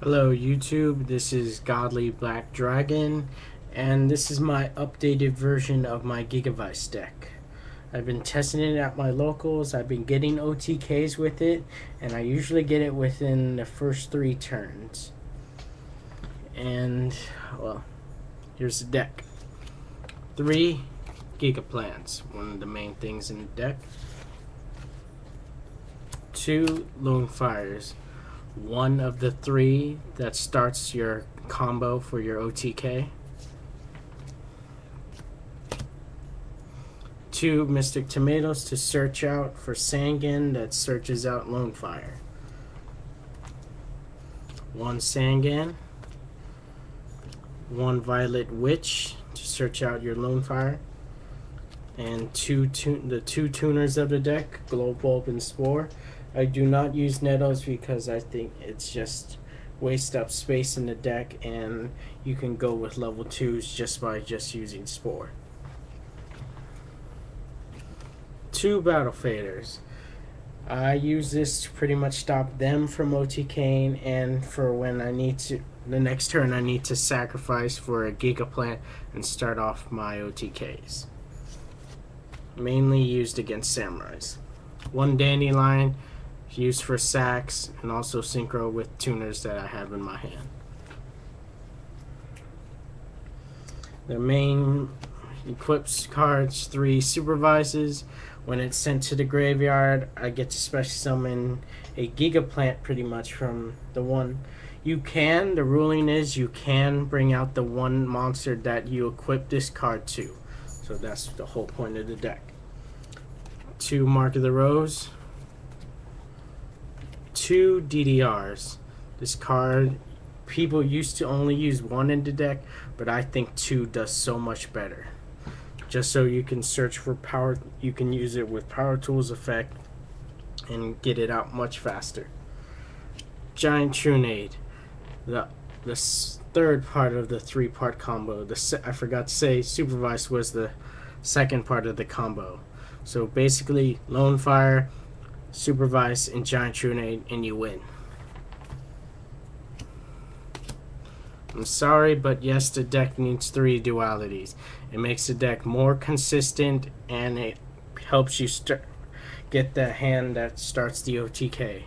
Hello YouTube, this is GODLYBLKDRAGON, and this is my updated version of my Gigavise deck. I've been testing it at my locals, I've been getting OTKs with it, and I usually get it within the first 3 turns. And, well, here's the deck. 3 Gigaplants, one of the main things in the deck. 2 Lone Fires, one of the 3 that starts your combo for your OTK. 2 Mystic Tomatoes to search out for Sangan that searches out Lone Fire. 1 Sangan. 1 Violet Witch to search out your Lone Fire. And the 2 tuners of the deck, Glow Bulb and Spore. I do not use Nettles because I think it's just waste up space in the deck, and you can go with level 2s just by using Spore. 2 Battle Faders. I use this to pretty much stop them from OTKing, and for when I need to, the next turn I need to sacrifice for a Gigaplant and start off my OTKs. Mainly used against Samurais. 1 Dandelion, used for sacks, and also synchro with tuners that I have in my hand. The main equips cards, 3 Supervises. When it's sent to the graveyard, I get to special summon a Gigaplant pretty much from the one. The ruling is you can bring out the one monster that you equip this card to. So that's the whole point of the deck. 2 Mark of the Rose. 2 DDRs. This card, people used to only use 1 in the deck, but I think 2 does so much better. Just so you can search for power, you can use it with Power Tools effect and get it out much faster. Giant Trunade, the 3rd part of the 3-part combo. I forgot to say, Supervise was the 2nd part of the combo. So basically, Lone Fire, Supervise, and Giant Trunade, and you win. I'm sorry, but yes, the deck needs 3 dualities. It makes the deck more consistent, and it helps you get the hand that starts the OTK.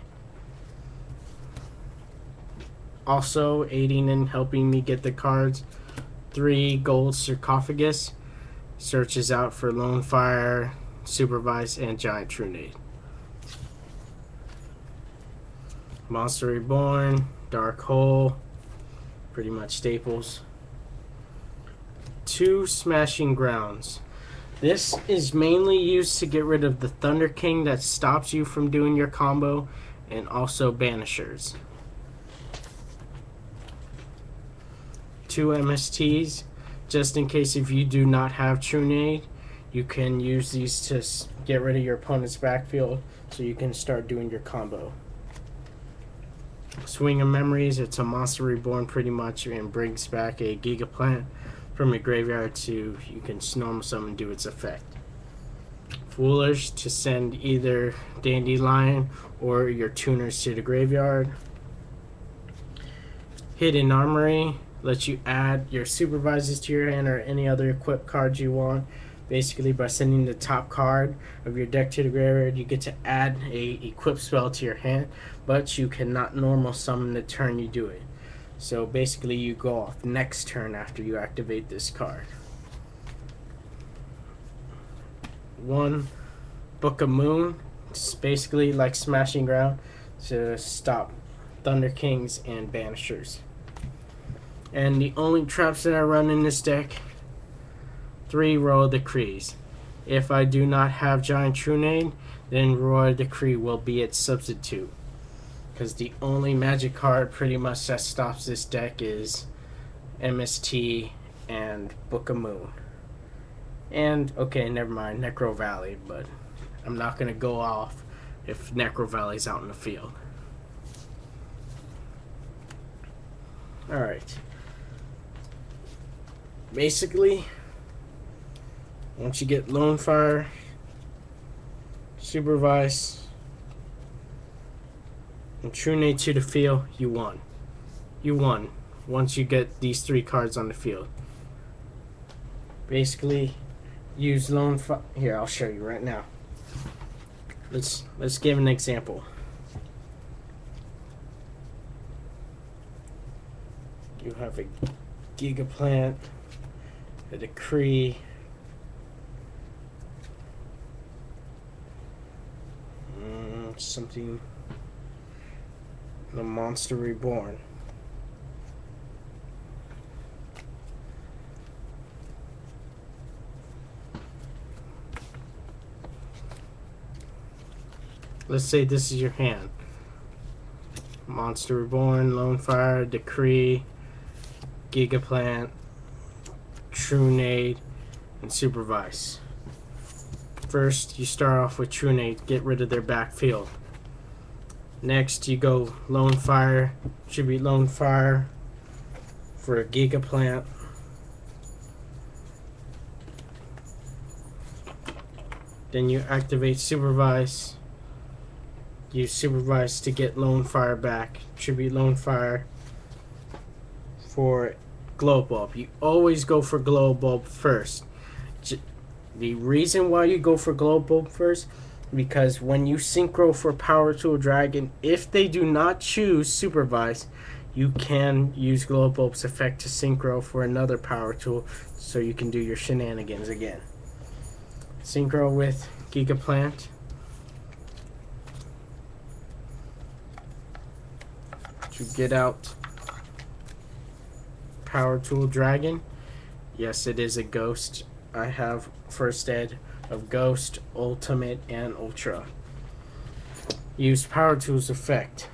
Also aiding and helping me get the cards, 3 Gold Sarcophagus, searches out for Lone Fire, Supervise, and Giant Trunade. Monster Reborn, Dark Hole, pretty much staples. 2 Smashing Grounds. This is mainly used to get rid of the Thunder King that stops you from doing your combo, and also Banishers. 2 MSTs, just in case if you do not have Trunade, you can use these to get rid of your opponent's backfield so you can start doing your combo. Swing of Memories, it's a Monster Reborn pretty much, and brings back a Gigaplant from your graveyard to you can normal summon and do its effect. Foolish, to send either Dandelion or your tuners to the graveyard. Hidden Armory, lets you add your Supervises to your hand or any other equipped cards you want. Basically, by sending the top card of your deck to the graveyard, you get to add a equipped spell to your hand, but you cannot normal summon the turn you do it. So basically, you go off next turn after you activate this card. 1 Book of Moon. It's basically like Smashing Ground to stop Thunder Kings and Banishers. And the only traps that I run in this deck, 3 Royal Decrees. If I do not have Giant Trunade, then Royal Decree will be its substitute. Because the only magic card pretty much that stops this deck is MST and Book of Moon. And, okay, never mind, Necro Valley, but I'm not going to go off if Necro Valley's out in the field. Alright. Basically, once you get Lone Fire, Supervise, and Trunade to the field, you won. you won once you get these 3 cards on the field. Basically, use lone fire. Here, I'll show you right now. Let's give an example. You have a Gigaplant, a Decree, something, the Monster Reborn. Let's say this is your hand. Monster Reborn, Lone Fire, Decree, Gigaplant, Trunade, and Supervise. First, you start off with Trunade, get rid of their backfield. Next, you go Lone Fire, tribute Lone Fire for a Gigaplant. Then you activate Supervise. Use Supervise to get Lone Fire back. Tribute Lone Fire for Glow Bulb. You always go for Glow Bulb first. The reason why you go for Glow Bulb first, because when you synchro for Power Tool Dragon, if they do not choose Supervise, you can use Glow Bulb's effect to synchro for another Power Tool, so you can do your shenanigans again. Synchro with Gigaplant. To get out Power Tool Dragon. Yes, it is a ghost. I have first ed of Ghost, Ultimate, and Ultra. Use Power Tool's effect.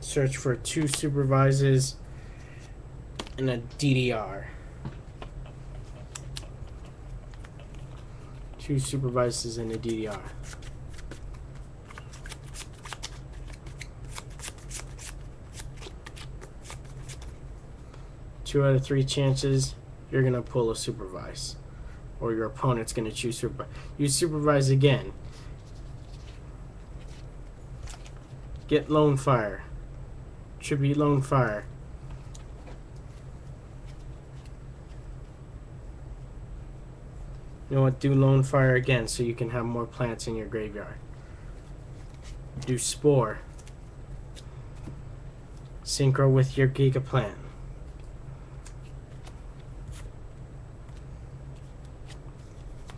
Search for 2 Supervises and a DDR. 2 Supervises and a DDR. Two out of 3 chances you're gonna pull a Supervise, or your opponent's gonna choose Supervise. Use Supervise again. Get Lone Fire. Tribute Lone Fire. You know what? Do Lone Fire again so you can have more plants in your graveyard. Do Spore. Synchro with your Gigaplant.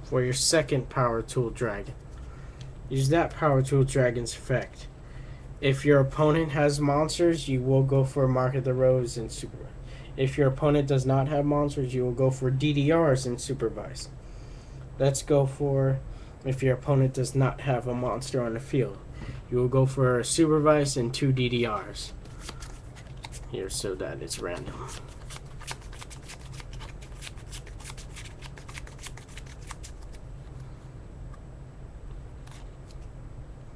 For your second Power Tool Dragon, use that Power Tool Dragon's effect. If your opponent has monsters, you will go for Mark of the Rose and Supervise. If your opponent does not have monsters, you will go for DDRs and Supervise. Let's go for, if your opponent does not have a monster on the field, you will go for a Supervise and 2 DDRs. Here, so that it's random.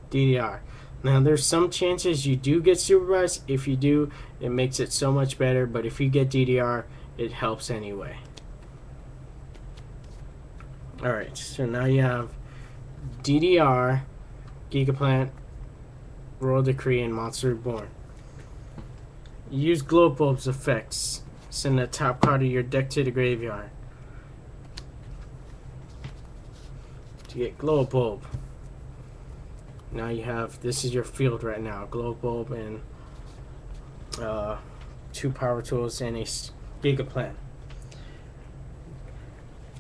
DDR. Now there's some chances you do get Supervise. If you do, it makes it so much better, but if you get DDR, it helps anyway. Alright, so now you have DDR, Gigaplant, Royal Decree, and Monster Reborn. Use Glow Bulb's effects. Send the top card of your deck to the graveyard to get Glow Bulb. Now you have, this is your field right now, Glow Bulb and 2 Power Tools and a Gigaplant.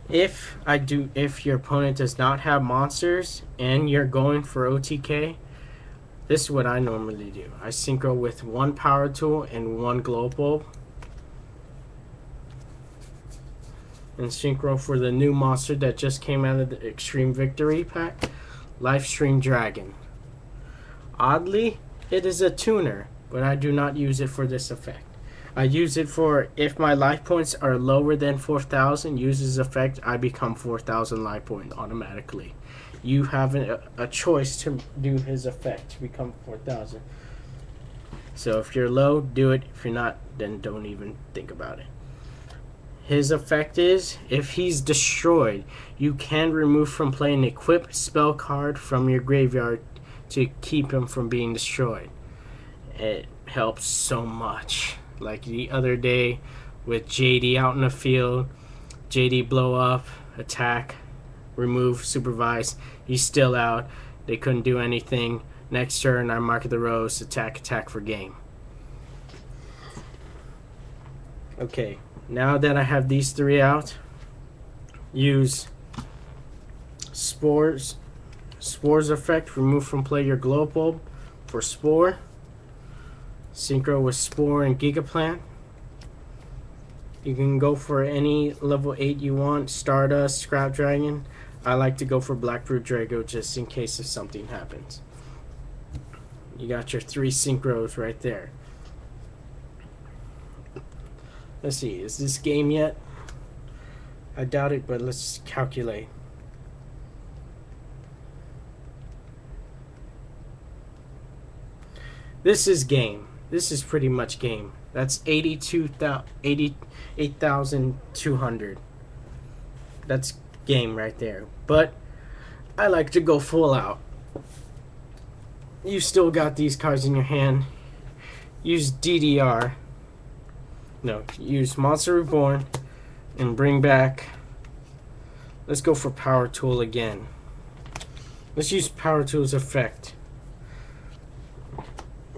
If your opponent does not have monsters and you're going for OTK, this is what I normally do. I synchro with 1 Power Tool and 1 Glow Bulb, and synchro for the new monster that just came out of the Extreme Victory pack, Livestream Dragon. Oddly, it is a tuner, but I do not use it for this effect. I use it for, if my life points are lower than 4,000, use his effect, I become 4,000 life points automatically. You have a choice to do his effect to become 4,000. So if you're low, do it. If you're not, then don't even think about it. His effect is, if he's destroyed, you can remove from play an equipped spell card from your graveyard to keep him from being destroyed. It helps so much. Like the other day with JD out in the field, JD blow up, attack, remove, supervise. He's still out. They couldn't do anything. Next turn, I mark the rose, attack for game. Okay, now that I have these three out, use Spores effect, remove from play your glow bulb for Spore. Synchro with Spore and Gigaplant. You can go for any level 8 you want, Stardust, Scrap Dragon. I like to go for Blackroot Drago just in case if something happens. You got your 3 synchros right there. Let's see, is this game yet? I doubt it, but let's calculate. This is game. This is pretty much game. That's 88,200. That's game right there. But I like to go full out. You still got these cards in your hand. Use DDR. No, use Monster Reborn and bring back. Let's go for Power Tool again. Let's use Power Tool's effect.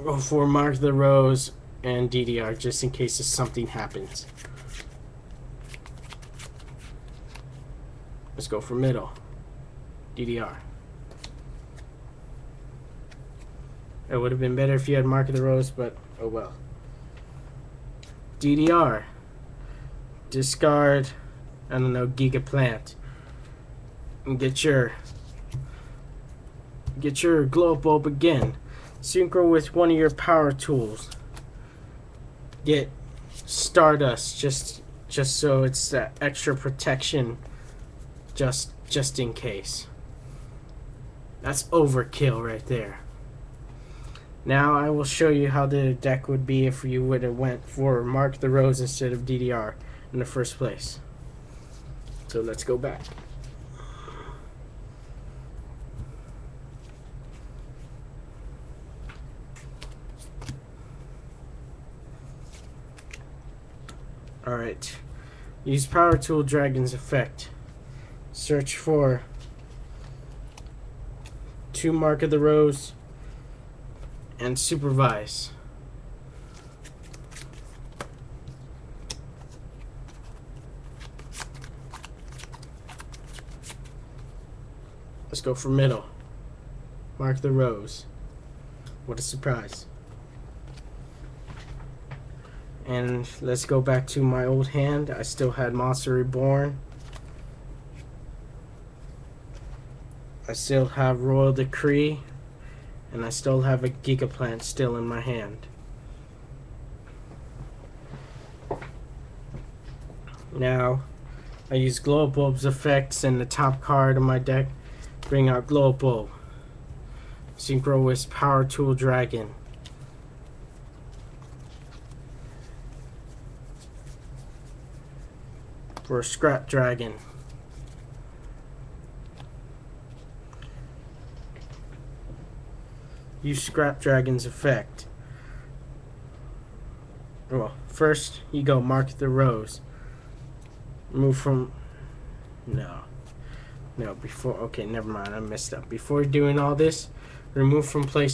Go for Mark the Rose and DDR just in case if something happens. Let's go for middle. DDR. It would have been better if you had Mark the Rose, but oh well. DDR. Discard, I don't know, Gigaplant. And get your glow bulb again. Synchro with one of your power tools. Get Stardust just so it's that extra protection just in case. That's overkill right there. Now I will show you how the deck would be if you would have went for Mark the Rose instead of DDR in the first place. So let's go back. Alright. Use Power Tool Dragon's effect. Search for 2 Mark of the Rose and supervise. Let's go for middle. Mark the Rose. What a surprise. And let's go back to my old hand. I still had Monster Reborn. I still have Royal Decree. And I still have a Gigaplant still in my hand. Now, I use Glow Bulb's effects in the top card of my deck. Bring out Glow Bulb. Synchro with Power Tool Dragon. For Scrap Dragon. Use Scrap Dragon's effect. Well, first you go Mark the Rose. Move from... No, before... Okay, never mind, I messed up. Before doing all this, remove from play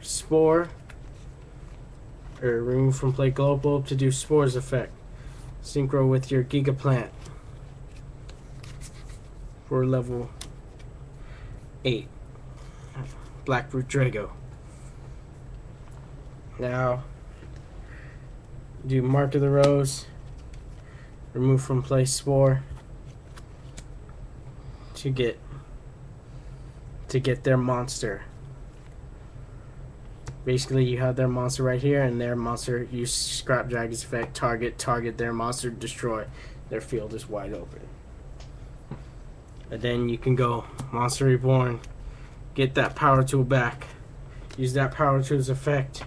Spore. Or remove from play Glow Bulb to do Spore's effect. Synchro with your Gigaplant. For level 8. Blackroot Drago. Now, do Mark of the Rose, remove from play Spore to get their monster. Basically, you have their monster right here, and their monster, use Scrap Dragon's effect, target their monster, destroy. Their field is wide open. And then you can go Monster Reborn. Get that power tool back. Use that power tool's effect.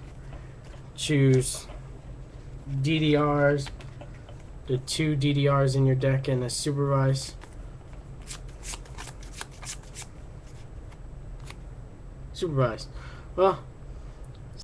Choose DDRs. the 2 DDRs in your deck and a supervise. Supervise. Well,